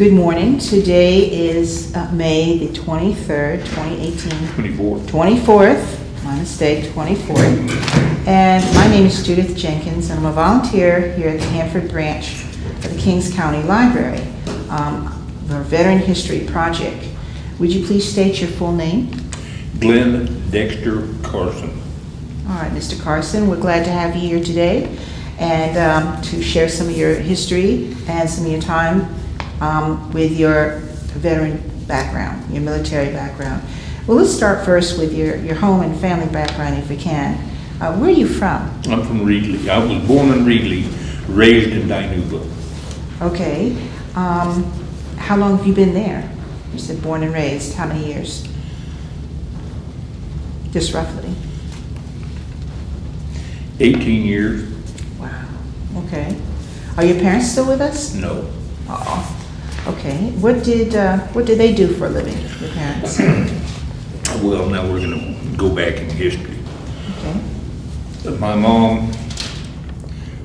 Good morning. Today is May the 23rd, 2018. 24th. 24th, my mistake, 24th. And my name is Judith Jenkins, and I'm a volunteer here at the Hanford branch of the Kings County Library, the Veteran History Project. Would you please state your full name? Glen Dexter Carson. All right, Mr. Carson, we're glad to have you here today and to share some of your history and some of your time with your veteran background, your military background. Well, let's start first with your home and family background, if we can. Where are you from? I'm from Reedley. I was born in Reedley, raised in Dinuba. Okay. How long have you been there? You said born and raised. How many years? Just roughly. 18 years. Wow. Okay. Are your parents still with us? No. Oh. Okay. What did they do for a living, your parents? Well, now we're going to go back in history. Okay. My mom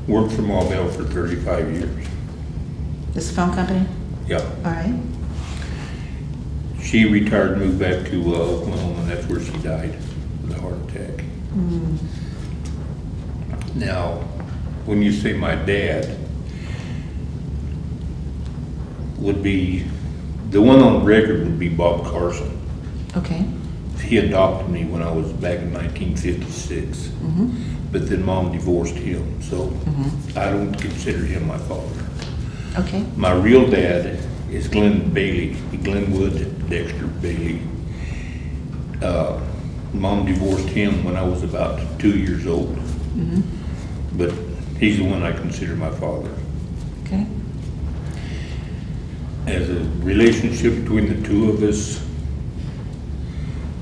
worked for Ma Bell for 35 years. This phone company? Yeah. All right. She retired, moved back to Oklahoma, and that's where she died with a heart attack. Mm. Now, when you say my dad, would be, the one on record would be Bob Carson. Okay. He adopted me when I was back in 1956, Mm-hmm. but then Mom divorced him, so Mm-hmm. I don't consider him my father. Okay. My real dad is Glenn Bailey, Glenwood Dexter Bailey. Mom divorced him when I was about 2 years old, Mm-hmm. but he's the one I consider my father. Okay. As a relationship between the two of us,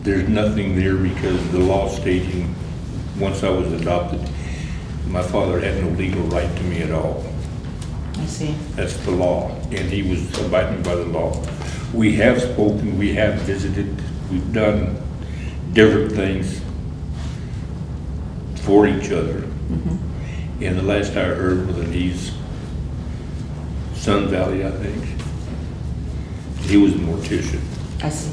there's nothing there because the law stating, once I was adopted, my father had no legal right to me at all. I see. That's the law, and he was abiding by the law. We have spoken, we have visited, we've done different things for each other. Mm-hmm. And the last I heard was that he's Sun Valley, I think. He was a mortician. I see.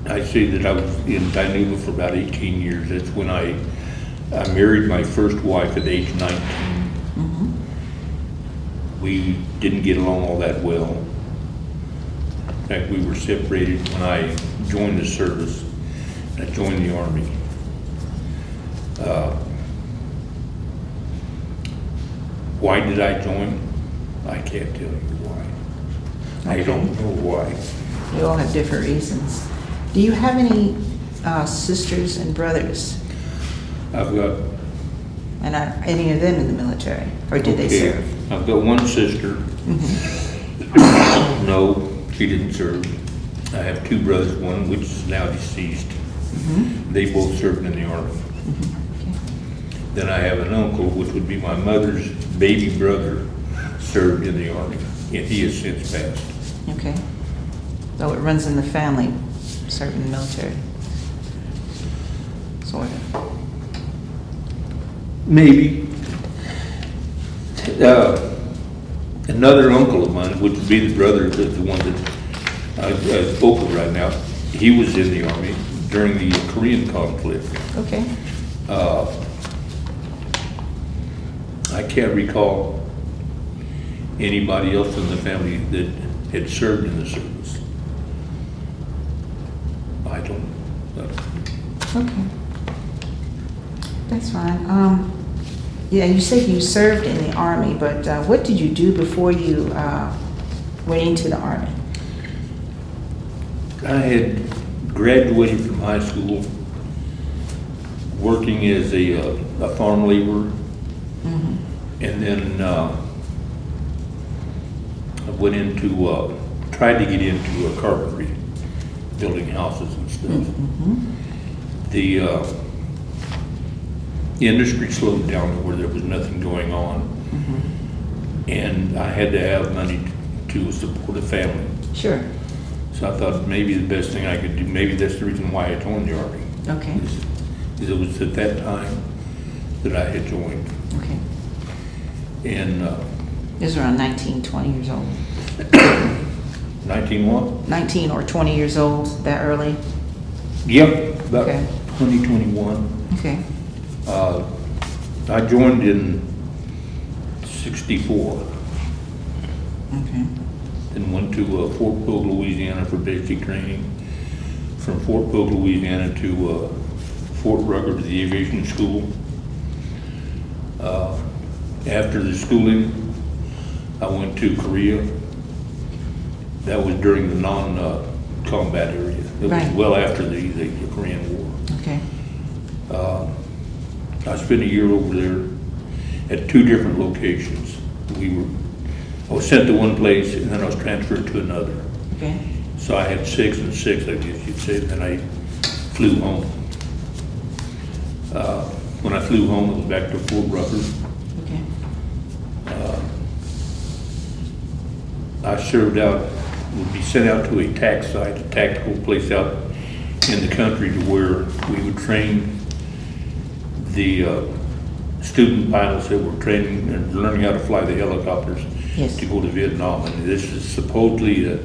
I say that I was in Dinuba for about 18 years. That's when I married my first wife at age 19. Mm-hmm. We didn't get along all that well. In fact, we were separated when I joined the service. I joined the Army. Why did I join? I can't tell you why. I don't know why. We all have different reasons. Do you have any sisters and brothers? I've got And are any of them in the military? Or did they okay, serve? I've got one sister. Mm-hmm. No, she didn't serve. I have two brothers, one which is now deceased. Mm-hmm. They both served in the Army. Mm-hmm. Okay. Then I have an uncle, which would be my mother's baby brother, served in the Army, and he has since passed. Okay. So it runs in the family, serving in the military. Sort of. Maybe. Another uncle of mine, which would be the brother, the one that I spoke of right now, he was in the Army during the Korean conflict. Okay. I can't recall anybody else in the family that had served in the service. I don't know. Okay. That's fine. Yeah, you said you served in the Army, but what did you do before you went into the Army? I had graduated from high school, working as a farm laborer, Mm-hmm. and then I went into, tried to get into a carpentry, building houses and stuff. Mm-hmm. The industry slowed down where there was nothing going on, Mm-hmm. and I had to have money to support a family. Sure. So I thought maybe the best thing I could do, maybe that's the reason why I joined the Army. Okay. Is it was at that time that I had joined. Okay. in He was around 19, 20 years old. 19 what? 19 or 20 years old, that early? Yep, about Okay. 2021. Okay. I joined in 64 Okay. and went to Fort Polk, Louisiana for basic training. From Fort Polk, Louisiana to Fort Rucker to the aviation school. After the schooling, I went to Korea. That was during the non-combat area. It was Right. well after the Korean War. Okay. I spent a year over there at 2 different locations. I was sent to one place and then I was transferred to another. Okay. So I had 6 and 6, I guess you'd say, and then I flew home. When I flew home, it was back to Fort Rucker. Okay. I served out, would be sent out to a TAC site, a tactical place out in the country to where we would train the student pilots that were training and learning how to fly the helicopters Yes. to go to Vietnam. And this is supposedly to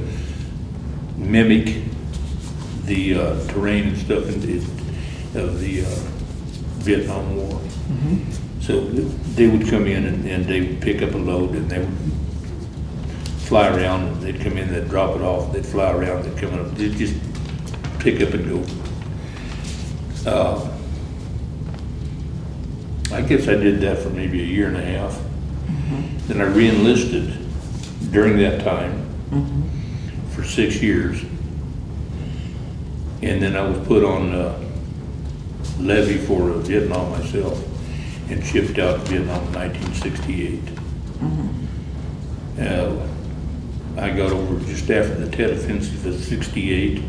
mimic the terrain and stuff of the Vietnam War. So they would come in and they would pick up a load and they would fly around, and they'd come in, they'd drop it off, they'd fly around, they'd come up, they'd just pick up and go. I guess I did that for maybe a year and a half. Then I re-enlisted during that time for 6 years. And then I was put on levy for Vietnam myself and shipped out to Vietnam in 1968. I got over just after the Tet Offensive of 68.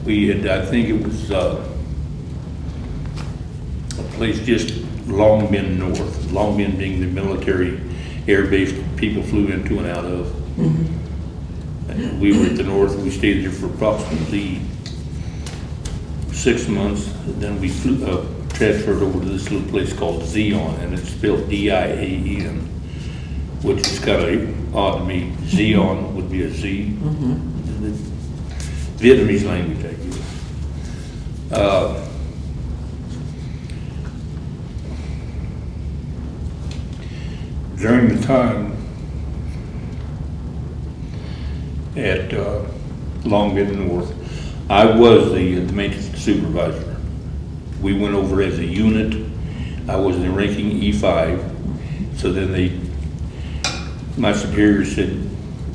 We had, I think it was a place just Long Bend North, Long Bend being the military air base people flew into and out of. And we were at the north, we stayed there for approximately 6 months. And then we flew, transferred over to this little place called Zion, and it's spelled D-I-A-N, which is kind of odd to me. Zion would be a Z. The Vietnamese language, I guess. During the time at Long Bend North, I was the maintenance supervisor. We went over as a unit. I was in ranking E5. So then my superior said,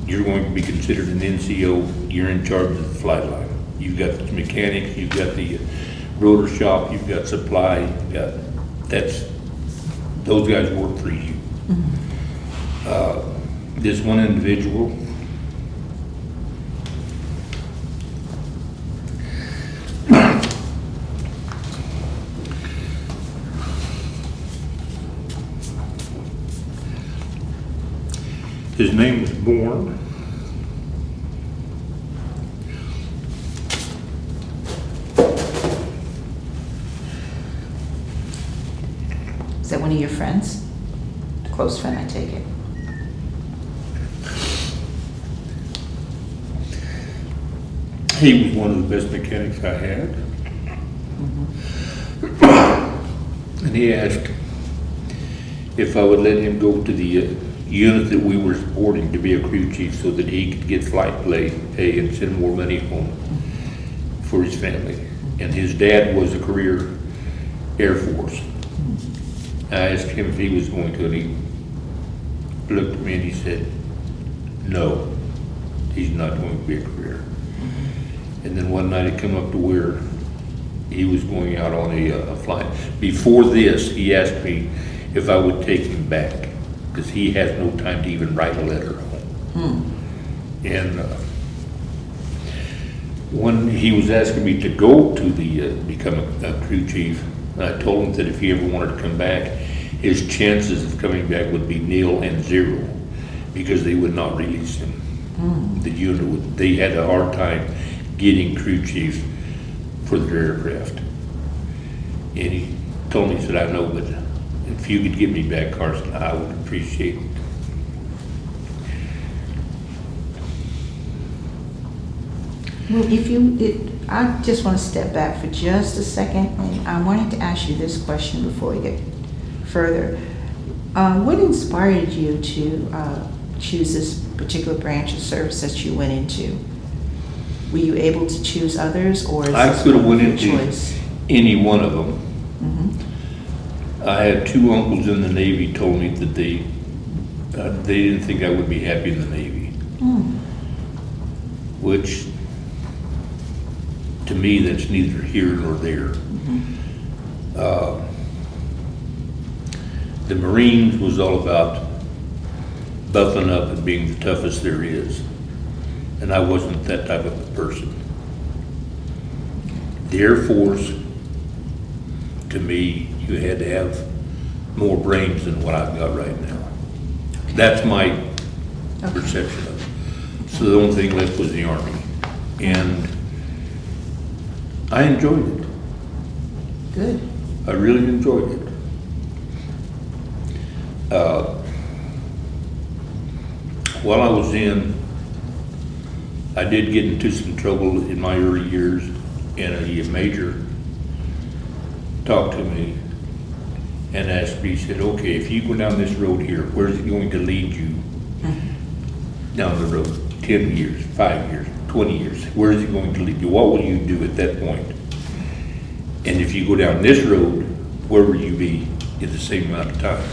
you're going to be considered an NCO. You're in charge of the flight line. You've got the mechanics, you've got the rotor shop, you've got supply, those guys work for you. This one individual, his name was Bourne. Is that one of your friends? A close friend, I take it. He was one of the best mechanics I had. And he asked if I would let him go to the unit that we were supporting to be a crew chief so that he could get flight pay and send more money home for his family. And his dad was a career Air Force. I asked him if he was going to, and he looked at me and he said, no, he's not going to be a career. And then one night it come up to where he was going out on a flight. Before this, he asked me if I would take him back, because he has no time to even write a letter home. And when he was asking me to go to the become a crew chief, I told him that if he ever wanted to come back, his chances of coming back would be 0 and 0, because they would not release him. The unit they had a hard time getting crew chiefs for their aircraft. And he told me, he said, I know, but if you could get me back, Carson, I would appreciate it. Well, I just want to step back for just a second, and I wanted to ask you this question before we get further. What inspired you to choose this particular branch of service that you went into? Were you able to choose others, or is I this could have went your into choice? any one of them. Mhm. I had two uncles in the Navy told me that they didn't think I would be happy in the Navy, which to me, that's neither here nor there. The Marines was all about buffing up and being the toughest there is, and I wasn't that type of a person. The Air Force, to me, you had to have more brains than what I've got right now. That's my perception of it. So the only thing left was the Army, and I enjoyed it. Good. I really enjoyed it. While I was in, I did get into some trouble in my early years, and a major talked to me and asked me, he said, okay, if you go down this road here, where's it going to lead you down the road? 10 years, 5 years, 20 years, where is it going to lead you? What will you do at that point? And if you go down this road, where will you be in the same amount of time?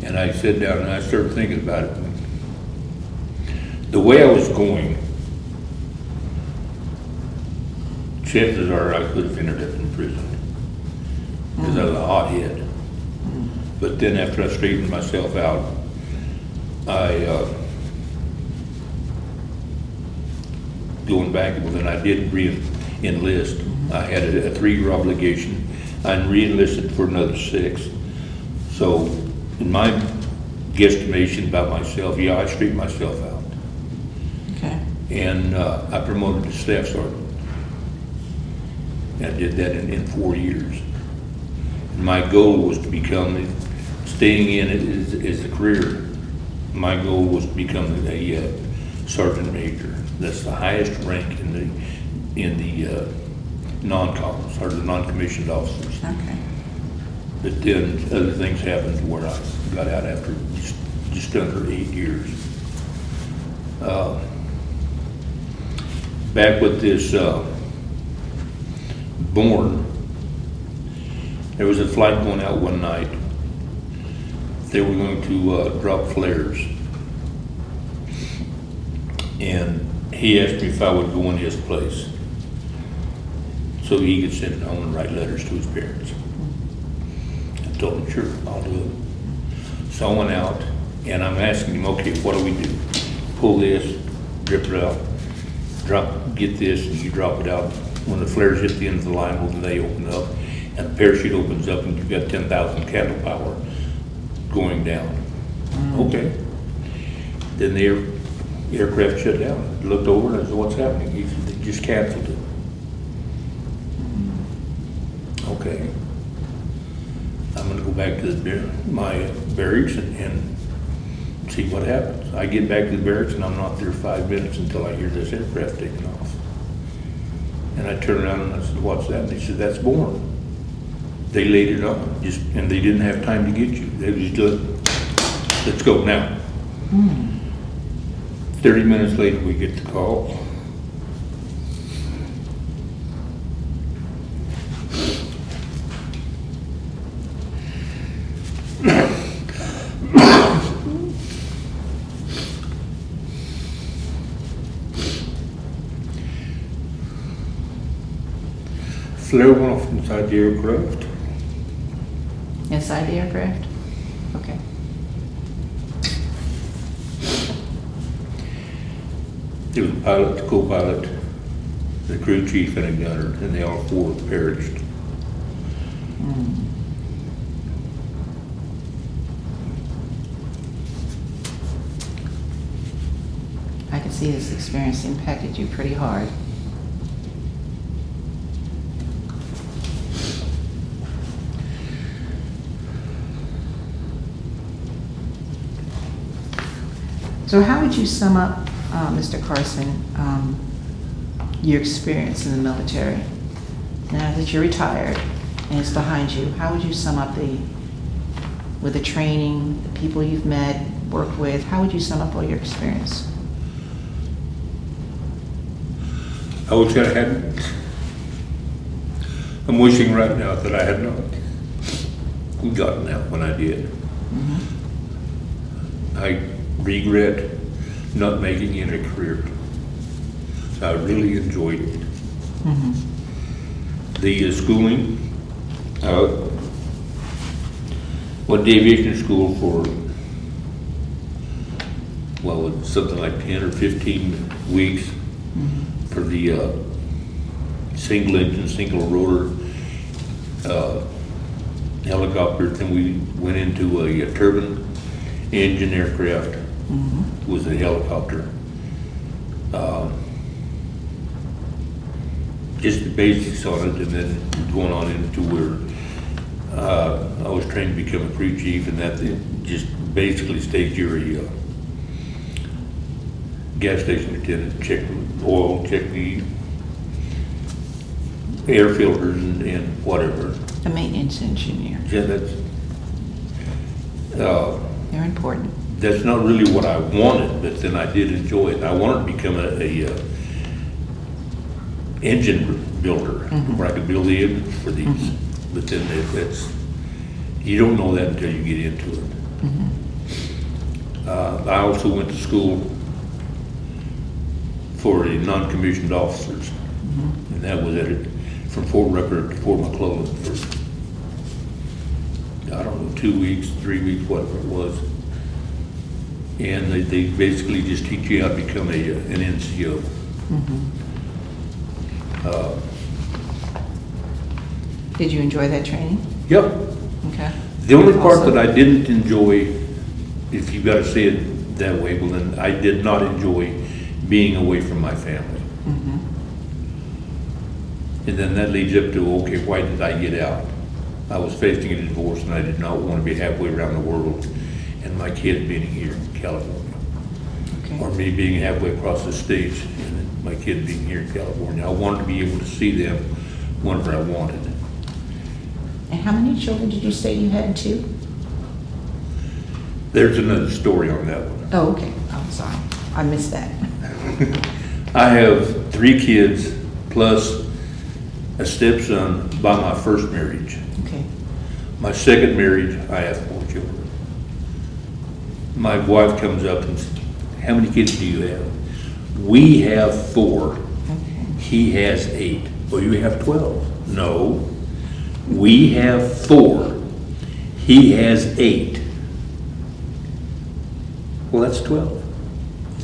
And I sat down and I started thinking about it. The way I was going, chances are I could have ended up in prison because I was a hothead. But then after I straightened myself out, going back, well, then I did re-enlist. I had a 3-year obligation. I re-enlisted for another 6. So in my guesstimation about myself, yeah, I straightened myself out. Okay. And I promoted to staff sergeant. I did that in 4 years. And my goal was to become, staying in it as a career, my goal was to become a sergeant major. That's the highest rank in the non-coms, or the non-commissioned officers. Okay. But then other things happened to where I got out after just under 8 years. Back with this Bourne, there was a flight going out one night. They were going to drop flares. And he asked me if I would go in his place so he could send it home and write letters to his parents. I told him, sure, I'll do it. So I went out and I'm asking him, okay, what do we do? Pull this, drip it out, get this, and you drop it out. When the flares hit the end of the line, well, then they open up and the parachute opens up and you've got 10,000 candle power going down. Okay. Then the aircraft shut down. Looked over and I said, what's happening? He said, they just canceled it. Okay. I'm gonna go back to my barracks and see what happens. I get back to the barracks and I'm not there 5 minutes until I hear this aircraft taking off. And I turned around and I said, what's that? And they said, that's Bourne. They laid it on, and they didn't have time to get you. They was just, let's go now. 30 minutes later, we get the call. Flare went off inside the aircraft. Inside the aircraft? Okay. There was a pilot, the co-pilot, the crew chief, and a gunner, and they all 4 perished. I can see this experience impacted you pretty hard. So how would you sum up, Mr. Carson, your experience in the military? Now that you're retired and it's behind you, how would you sum up with the training, the people you've met, worked with, how would you sum up all your experience? I wish I hadn't. I'm wishing right now that I had not gotten out when I did. I regret not making it a career. I really enjoyed it. The schooling, went to aviation school for, well, something like 10 or 15 weeks for the single engine, single rotor helicopter. Then we went into a turbine engine aircraft, was a helicopter. Just the basics on it, and then going on into where I was trained to become a crew chief, and that just basically staged your gas station attendant, check the oil, check the air filters and whatever. A maintenance engineer. Yeah, that's They're important. that's not really what I wanted, but then I did enjoy it. I wanted to become a engine builder, where I could build the engines for these. But then that's, you don't know that until you get into it. I also went to school for the non-commissioned officers, and that was from Fort Rucker to Fort McClellan for, I don't know, 2 weeks, 3 weeks, whatever it was. And they basically just teach you how to become an NCO. Did you enjoy that training? Yep. Okay. The only part Also- that I didn't enjoy, if you gotta say it that way, well then I did not enjoy being away from my family. And then that leads up to, okay, why did I get out? I was facing a divorce and I did not want to be halfway around the world and my kid being here in California. Okay. Or me being halfway across the states and my kid being here in California. I wanted to be able to see them whenever I wanted. And how many children did you say you had, 2? There's another story on that one. Oh, okay. I'm sorry. I missed that. I have 3 kids plus a stepson by my first marriage. Okay. My second marriage, I have 4 children. My wife comes up and says, how many kids do you have? We have 4. Okay. He has 8. Well, you have 12. No. We have 4. He has 8. Well, that's 12.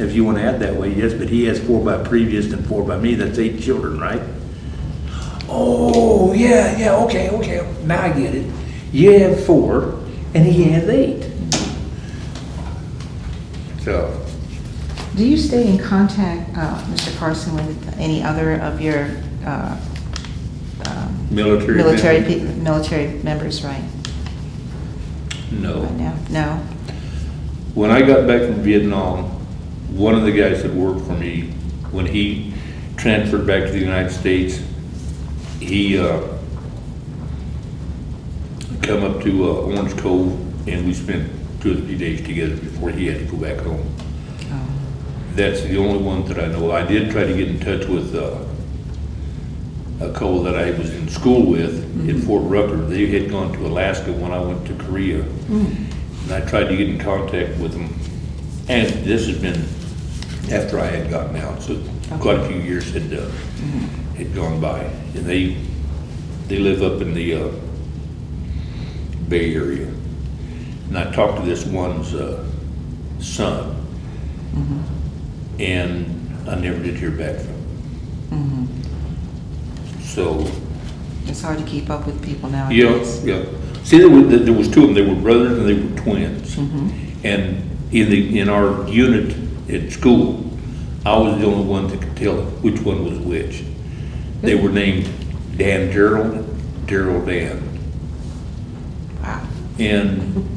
If you want to add that way, yes, but he has 4 by previous and 4 by me. That's 8 children, right? Oh, yeah, okay. Now I get it. You have 4 and he has 8. So. Do you stay in contact, Mr. Carson, with any other of your military members, right? No. Right now? No? When I got back from Vietnam, one of the guys that worked for me, when he transferred back to the United States, he come up to Orange Cove, and we spent 2 or 3 days together before he had to go back home. Oh. That's the only one that I know. I did try to get in touch with a couple that I was in school with in Fort Rucker. They had gone to Alaska when I went to Korea. And I tried to get in contact with them. And this has been after I had gotten out, so quite a few years had gone by. And they live up in the Bay Area. And I talked to this one's son, and I never did hear back from him. So. It's hard to keep up with people nowadays. Yeah. See, there was 2 of them. They were brothers and they were twins. And in our unit at school, I was the only one that could tell which one was which. They were named Dan Gerald, Daryl Dan. Wow. And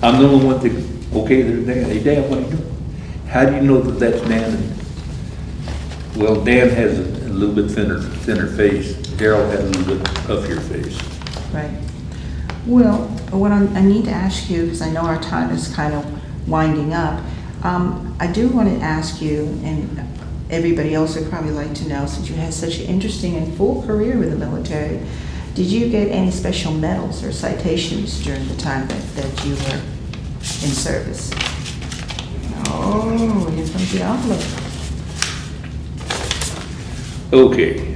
I'm the only one that Okay, there's Dan. Hey, Dan, what are you doing? How do you know that that's Dan? Well, Dan has a little bit thinner face. Daryl had a little bit puffier face. Right. Well, I need to ask you, because I know our time is kind of winding up, I do want to ask you, and everybody else would probably like to know, since you had such an interesting and full career with the military, did you get any special medals or citations during the time that you were in service? Oh, here comes the envelope. Okay.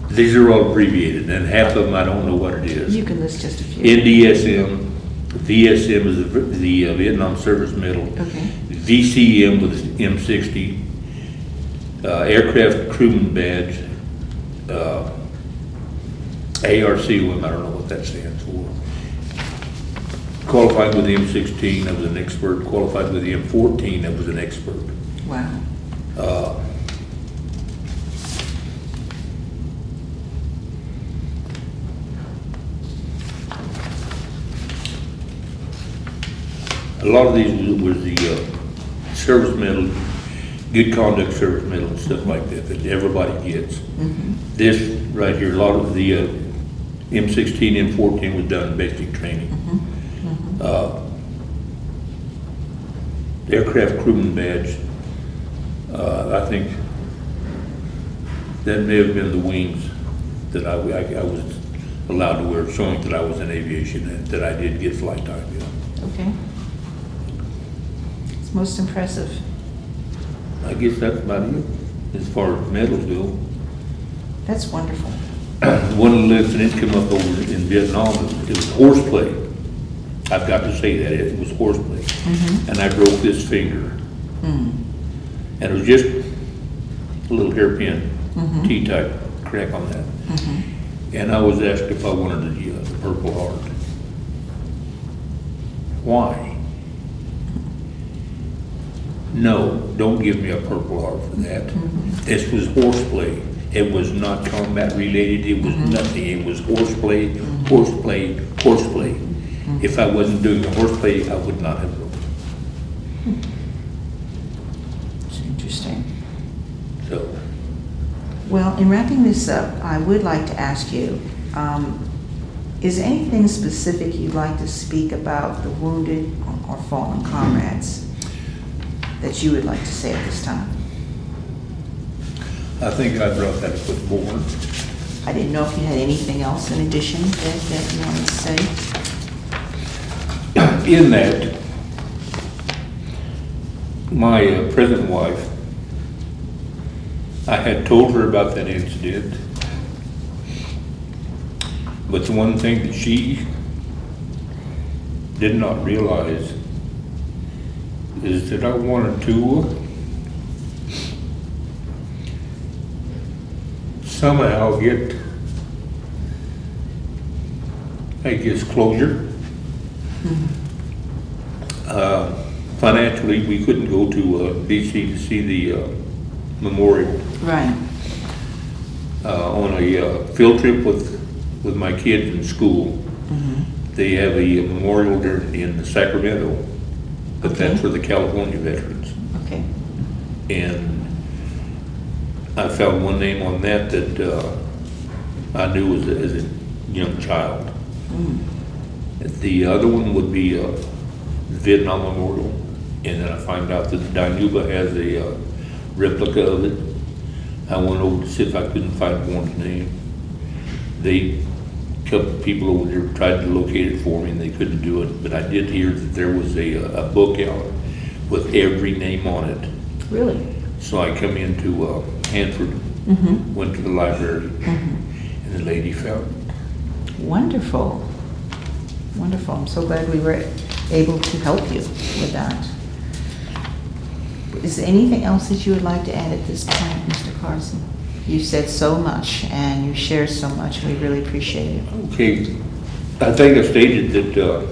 These are all abbreviated, and half of them I don't know what it is. You can list just a few. NDSM, VSM is the Vietnam Service Medal. Okay. VCM was M60, Aircraft Crewman Badge, ARCOM, I don't know what that stands for. Qualified with the M16, I was an expert. Qualified with the M14, I was an expert. Wow. A lot of these was the service medal, good conduct service medal and stuff like that everybody gets. Mm-hmm. This right here, a lot of the M16, M14 was done in basic training. Mm-hmm. Mm-hmm. Aircraft crewman badge, I think that may have been the wings that I was allowed to wear, showing that I was in aviation and that I did get flight time. Okay. It's most impressive. I guess that's about it, as far as medals go. That's wonderful. One of the incidents come up over in Vietnam, it was horseplay. I've got to say that, it was horseplay. Mm-hmm. And I broke this finger. Mm. And it was just a little hairpin, Mm-hmm. T-type crack on that. Mm-hmm. And I was asked if I wanted the Purple Heart. Why? No, don't give me a Purple Heart for that. Mm-hmm. This was horseplay. It was not combat related, it was Mm-hmm. nothing. It was horseplay, horseplay, horseplay. Mm-hmm. If I wasn't doing the horseplay, I would not have broken. It's interesting. So, Well, in wrapping this up, I would like to ask you, is there anything specific you'd like to speak about the wounded or fallen comrades that you would like to say at this time? I think I brought that up with Bourne. I didn't know if you had anything else in addition that you wanted to say. In that, my present wife, I had told her about that incident, but the one thing that she did not realize is that I wanted to somehow get, I guess, closure. Financially, we couldn't go to DC to see the memorial. Right. On a field trip with my kids in school, Mm-hmm. they have a memorial there in Sacramento, but Okay. that's for the California veterans. Okay. And I found one name on that I knew as a young child. Mm. The other one would be the Vietnam Memorial, and then I find out that Dinuba has a replica of it. I went over to see if I couldn't find one's name. A couple of people over there tried to locate it for me, and they couldn't do it. But I did hear that there was a book out with every name on it. Really? So I come into Hanford, Mm-hmm. went to the library, Mm-hmm. and the lady found it. Wonderful. Wonderful. I'm so glad we were able to help you with that. Is there anything else that you would like to add at this point, Mr. Carson? You said so much and you shared so much, and we really appreciate it. Okay, I think I stated that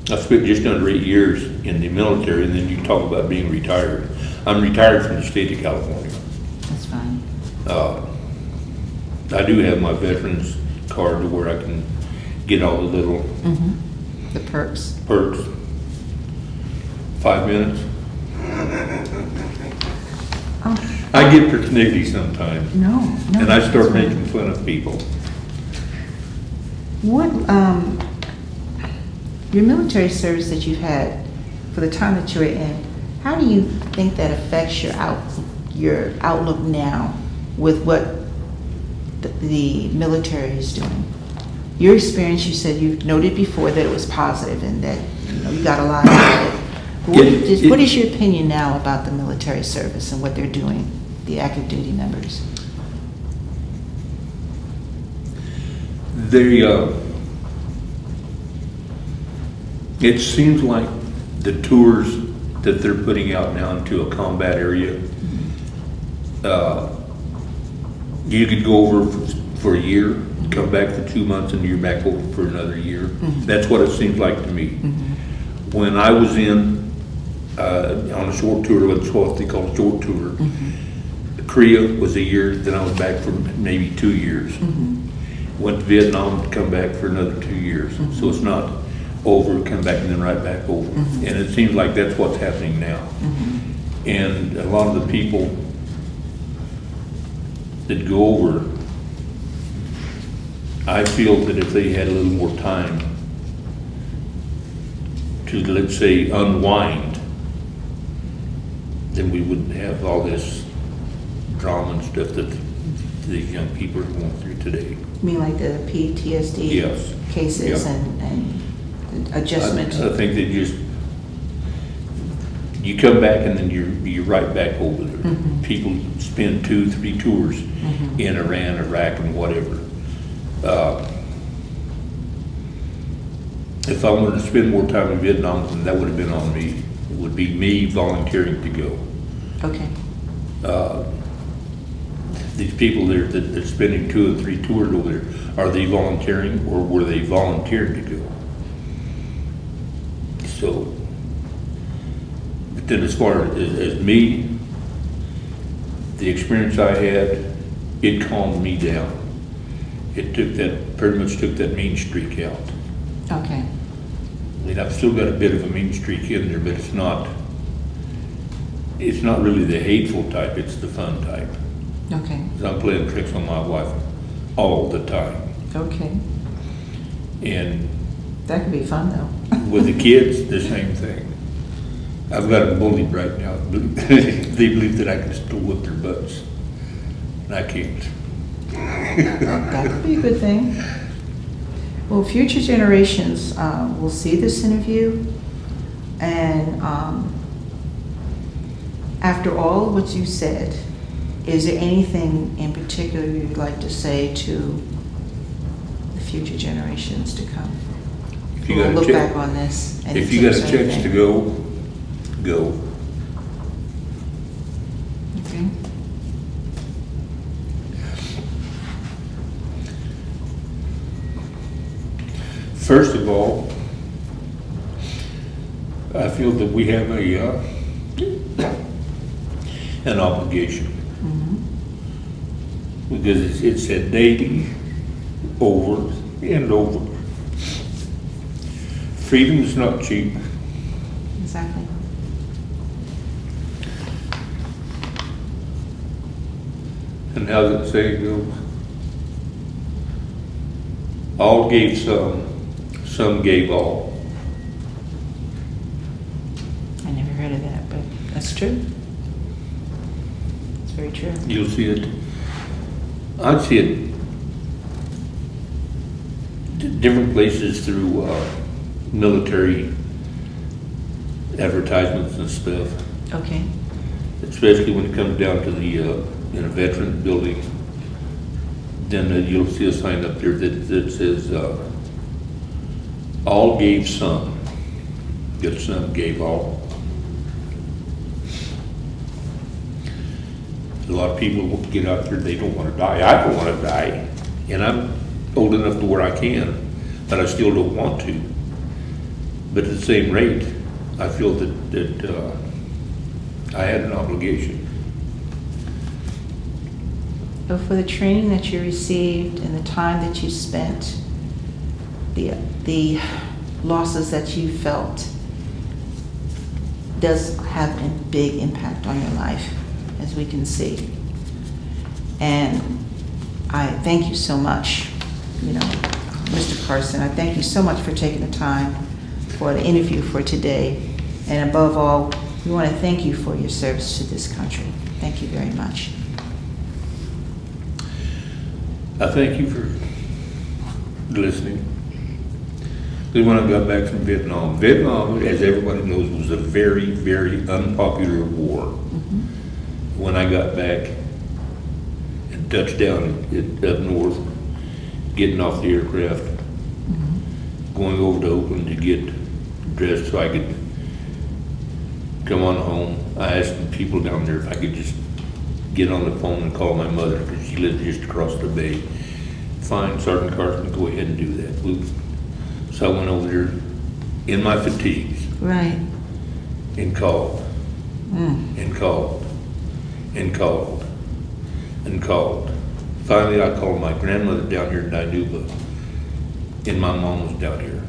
I spent just under 8 years in the military, and then you talk about being retired. I'm retired from the state of California. That's fine. I do have my veterans card to where I can get all the little Mm-hmm. The perks. perks. 5 minutes. Oh, I get persnickety sometimes, no, no. and I start that's fine. making fun of people. What, your military service that you've had for the time that you were in, how do you think that affects your outlook now with what the military is doing? Your experience, you said you've noted before that it was positive and that, you got a lot out of it. But what is your opinion now about the military service and what they're doing, the active duty members? It seems like the tours that they're putting out now into a combat area, you could go over for a year, come back for 2 months, and you're back over for another year. That's what it seems like to me. When I was on a short tour, what's what they call a short tour, Korea was a year, then I was back for maybe 2 years. Went to Vietnam, come back for another 2 years. So it's not over, come back, and then right back over. And it seems like that's what's happening now. And a lot of the people that go over, I feel that if they had a little more time to, let's say, unwind, then we wouldn't have all this drama and stuff that these young people are going through today. You mean like the PTSD Yes. cases Yeah. and adjustment? I think that you come back and then you're right back over there. People spend 2-3 tours in Iran, Iraq, and whatever. If I wanted to spend more time in Vietnam, then that would have been on me. It would be me volunteering to go. Okay. These people there that are spending 2 or 3 tours over there, are they volunteering or were they volunteered to go? So, but then as far as me, the experience I had, it calmed me down. It pretty much took that mean streak out. Okay. I mean, I've still got a bit of a mean streak in there, but it's not really the hateful type, it's the fun type. Okay. 'Cause I'm playing tricks on my wife all the time. Okay. And That could be fun though. with the kids, the same thing. I've got them bullied right now. They believe that I can still whip their butts. And I can't. That could be a good thing. Well, future generations will see this interview, and after all what you said, is there anything in particular you'd like to say to the future generations to come? If you We'll got a look chance- back on this. And If you got a tips or chance to anything. go. Okay. First of all, I feel that we have an obligation. Because it's said daily, over and over. Freedom is not cheap. Exactly. And how that saying goes? All gave some gave all. I never heard of that, but that's true. It's very true. You'll see it. I'd see it different places through military advertisements and stuff, Okay. especially when it comes down to the in a veteran building. Then you'll see a sign up there that says all gave some, yet some gave all. A lot of people will get out there, they don't want to die. I don't want to die. And I'm old enough to where I can, but I still don't want to. But at the same rate, I feel that I had an obligation. But for the training that you received and the time that you spent, the losses that you felt does have a big impact on your life, as we can see. And I thank you so much, Mr. Carson. I thank you so much for taking the time for the interview for today. And above all, we want to thank you for your service to this country. Thank you very much. I thank you for listening. Because when I got back from Vietnam, as everybody knows, was a very, very unpopular war. Mm-hmm. When I got back and touched down up north, getting off the aircraft, mm-hmm. going over to Oakland to get dressed so I could come on home, I asked the people down there if I could just get on the phone and call my mother, because she lived just across the bay. Fine, Sergeant Carson, go ahead and do that. So I went over there in my fatigues. Right. And called. And called. And called. And called. Finally, I called my grandmother down here in Dinuba. And my mom was down here.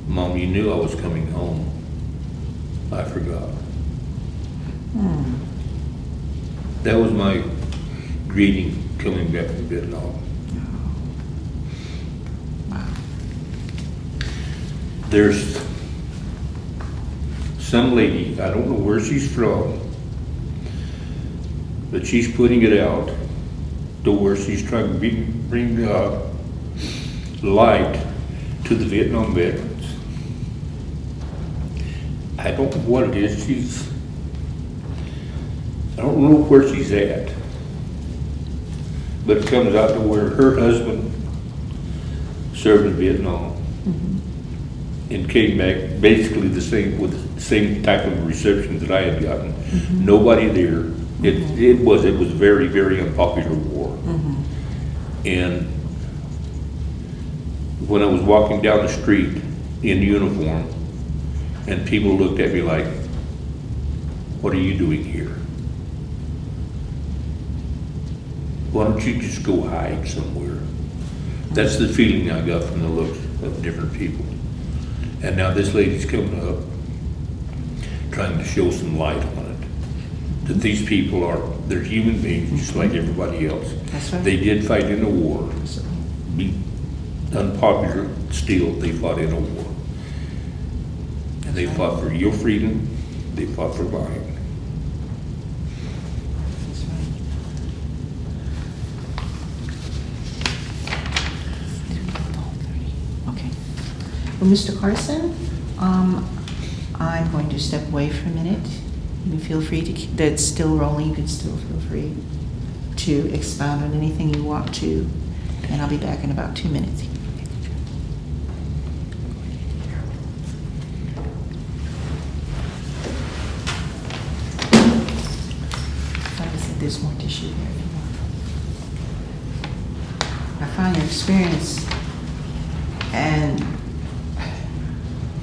Mom, you knew I was coming home. I forgot. That was my greeting coming back from Vietnam. Wow. There's some lady, I don't know where she's from, but she's putting it out to where she's trying to bring light to the Vietnam veterans. I don't know what it is. I don't know where she's at, but it comes out to where her husband served in Vietnam. Mm-hmm. And came back basically with the same type of reception that I had gotten. Mm-hmm. Nobody there. Mm-hmm. It was a very, very unpopular war. Mm-hmm. And when I was walking down the street in uniform, and people looked at me like, "What are you doing here? Why don't you just go hide somewhere?" That's the feeling I got from the looks of different people. And now this lady's coming up, trying to show some light on it. That these people they're human beings just like everybody else. That's right. They did fight in a war. Be unpopular, still they fought in a war. And they fought for your freedom, they fought for mine. That's right. Okay. Well, Mr. Carson, I'm going to step away for a minute. You can feel free to keep that's still rolling. You can still feel free to expound on anything you want to, and I'll be back in about 2 minutes. There's more tissue there if you want. I find your experience and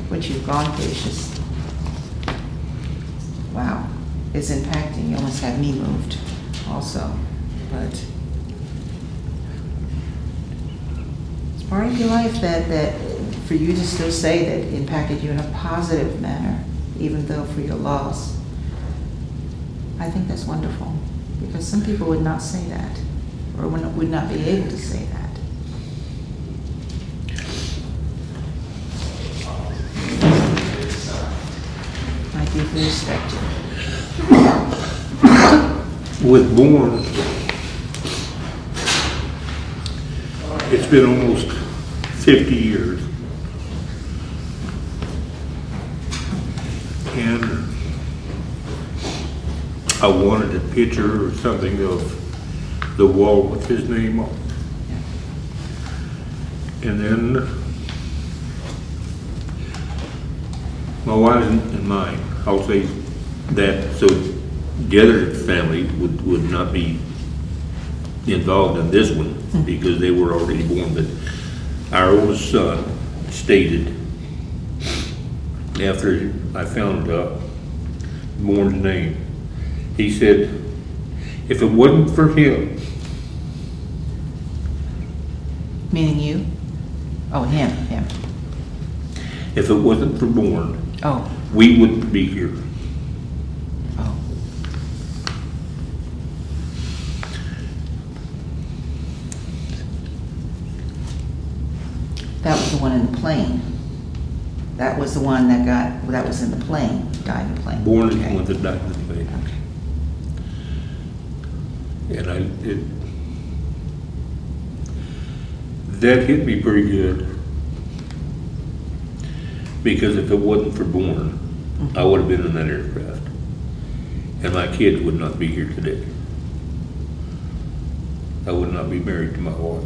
what you've gone through is just, wow, it's impacting. You almost had me moved also, but it's part of your life that for you to still say that it impacted you in a positive manner, even though for your loss. I think that's wonderful. Because some people would not say that, or would not be able to say that. I deeply respect you. With Born, it's been almost 50 years. And I wanted a picture or something of the wall with his name on. And then my wife and mine, I'll say that so the other family would not be involved in this one because they were already born. But our oldest son stated after I found Bourne's name, he said, if it wasn't for him. Meaning you? Oh, him. If it wasn't for Bourne, Oh, we wouldn't be here. oh. That was the one in the plane. That was the one that was in the plane, died in the plane. Bourne is the Okay. one that died in the plane. And that hit me pretty good. Because if it wasn't for Bourne, I would have been in that aircraft. And my kids would not be here today. I would not be married to my wife.